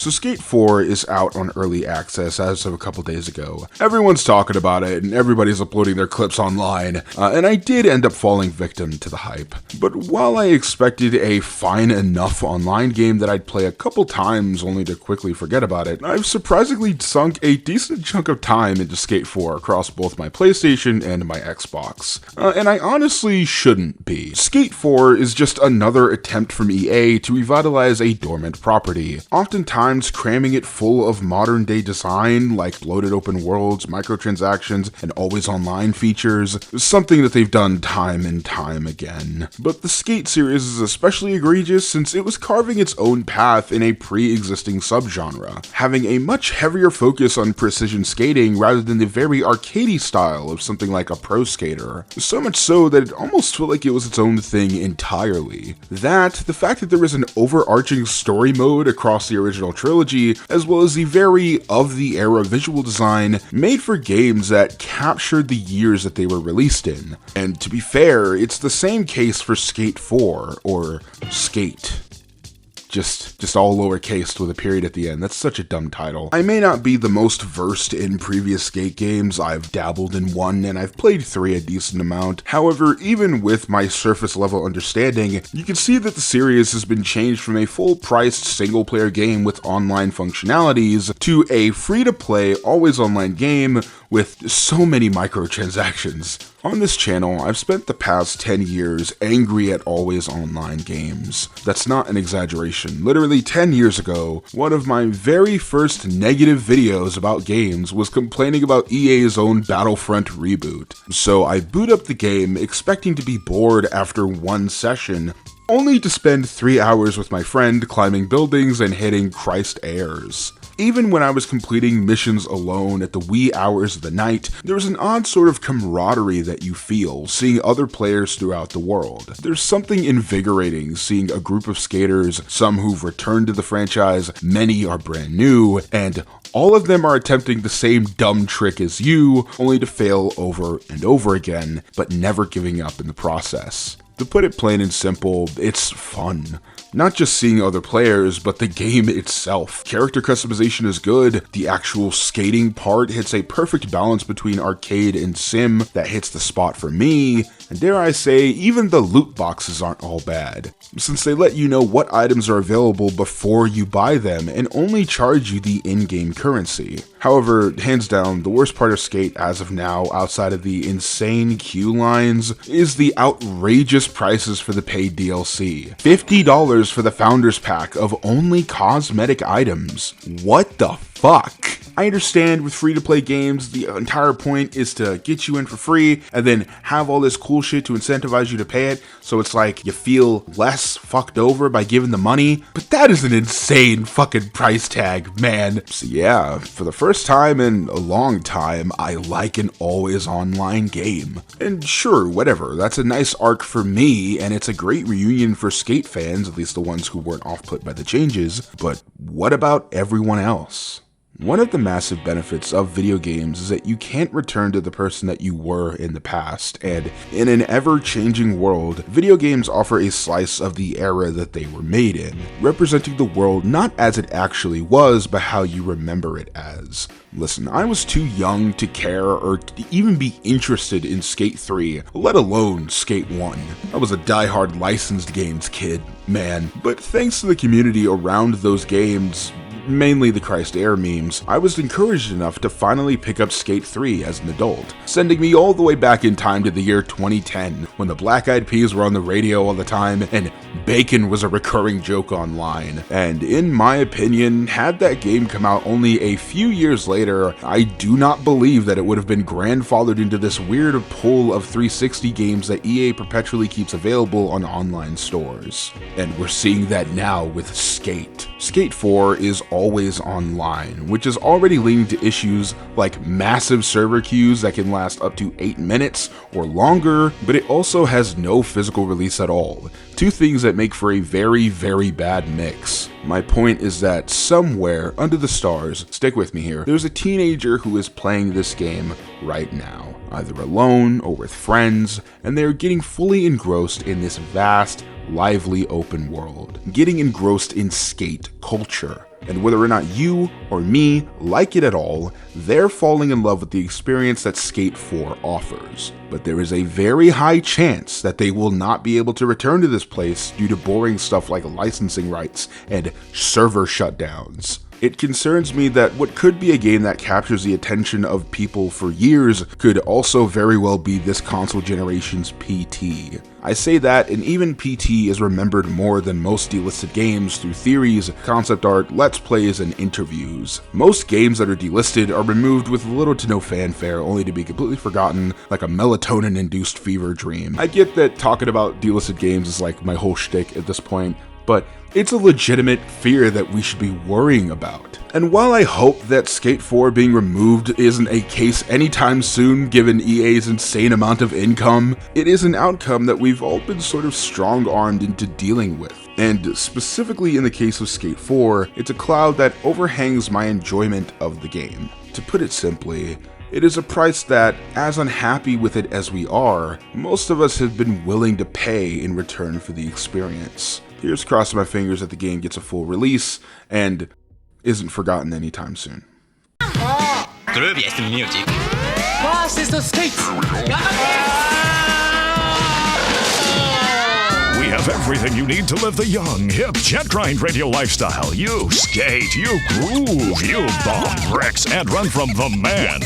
So Skate 4 is out on early access as of a couple days ago. Everyone's talking about it and everybody's uploading their clips online, and I did end up falling victim to the hype. But while I expected a fine enough online game that I'd play a couple times only to quickly forget about it, I've surprisingly sunk a decent chunk of time into Skate 4 across both my PlayStation and my Xbox. And I honestly shouldn't be. Skate 4 is just another attempt from EA to revitalize a dormant property, oftentimes cramming it full of modern day design like bloated open worlds, microtransactions, and always online features, something that they've done time and time again. But the Skate series is especially egregious since it was carving its own path in a pre-existing subgenre, having a much heavier focus on precision skating rather than the very arcadey style of something like a pro skater. So much so that it almost felt like it was its own thing entirely. That, the fact that there was an overarching story mode across the original trilogy, as well as the very of-the-era visual design, made for games that captured the years that they were released in. And to be fair, it's the same case for Skate 4, or Skate. Just all lowercase with a period at the end. That's such a dumb title. I may not be the most versed in previous Skate games. I've dabbled in 1 and I've played 3 a decent amount. However, even with my surface level understanding, you can see that the series has been changed from a full-priced single-player game with online functionalities to a free-to-play, always-online game with so many microtransactions. On this channel, I've spent the past 10 years angry at always online games. That's not an exaggeration. Literally 10 years ago, one of my very first negative videos about games was complaining about EA's own Battlefront reboot. So I boot up the game expecting to be bored after one session, only to spend 3 hours with my friend climbing buildings and hitting Christ airs. Even when I was completing missions alone at the wee hours of the night, there was an odd sort of camaraderie that you feel seeing other players throughout the world. There's something invigorating seeing a group of skaters, some who've returned to the franchise, many are brand new, and all of them are attempting the same dumb trick as you, only to fail over and over again, but never giving up in the process. To put it plain and simple, it's fun. Not just seeing other players, but the game itself. Character customization is good, the actual skating part hits a perfect balance between arcade and sim that hits the spot for me, and dare I say, even the loot boxes aren't all bad, since they let you know what items are available before you buy them and only charge you the in-game currency. However, hands down, the worst part of Skate as of now, outside of the insane queue lines, is the outrageous prices for the paid DLC. $50 for the Founders Pack of only cosmetic items. What the fuck? I understand with free-to-play games, the entire point is to get you in for free and then have all this cool shit to incentivize you to pay it, so it's like you feel less fucked over by giving the money, but that is an insane fucking price tag, man. So yeah, for the first time in a long time, I like an always online game. And sure, whatever, that's a nice arc for me, and it's a great reunion for Skate fans, at least the ones who weren't off-put by the changes, but what about everyone else? One of the massive benefits of video games is that you can't return to the person that you were in the past, and in an ever-changing world, video games offer a slice of the era that they were made in, representing the world not as it actually was, but how you remember it as. Listen, I was too young to care or to even be interested in Skate 3, let alone Skate 1. I was a die-hard licensed games kid, man, but thanks to the community around those games, mainly the Christ Air memes, I was encouraged enough to finally pick up Skate 3 as an adult, sending me all the way back in time to the year 2010, when the Black Eyed Peas were on the radio all the time, and bacon was a recurring joke online. And in my opinion, had that game come out only a few years later, I do not believe that it would have been grandfathered into this weird pool of 360 games that EA perpetually keeps available on online stores. And we're seeing that now with Skate. Skate 4 is always online, which is already leading to issues like massive server queues that can last up to 8 minutes or longer, but it also has no physical release at all. Two things that make for a very, very bad mix. My point is that somewhere under the stars, stick with me here, there's a teenager who is playing this game right now, either alone or with friends, and they're getting fully engrossed in this vast, lively open world, getting engrossed in skate culture. And whether or not you or me like it at all, they're falling in love with the experience that Skate 4 offers. But there is a very high chance that they will not be able to return to this place due to boring stuff like licensing rights and server shutdowns. It concerns me that what could be a game that captures the attention of people for years could also very well be this console generation's PT. I say that, and even PT is remembered more than most delisted games through theories, concept art, let's plays, and interviews. Most games that are delisted are removed with little to no fanfare, only to be completely forgotten like a melatonin-induced fever dream. I get that talking about delisted games is like my whole shtick at this point, but it's a legitimate fear that we should be worrying about. And while I hope that Skate 4 being removed isn't a case anytime soon given EA's insane amount of income, it is an outcome that we've all been sort of strong-armed into dealing with. And specifically in the case of Skate 4, it's a cloud that overhangs my enjoyment of the game. To put it simply, it is a price that, as unhappy with it as we are, most of us have been willing to pay in return for the experience. Here's crossing my fingers that the game gets a full release and isn't forgotten anytime soon. Grooviest music. Fastest skates. We have everything you need to live the young, hip, jet grind radio lifestyle. You skate, you groove, you bomb bricks, and run from the man.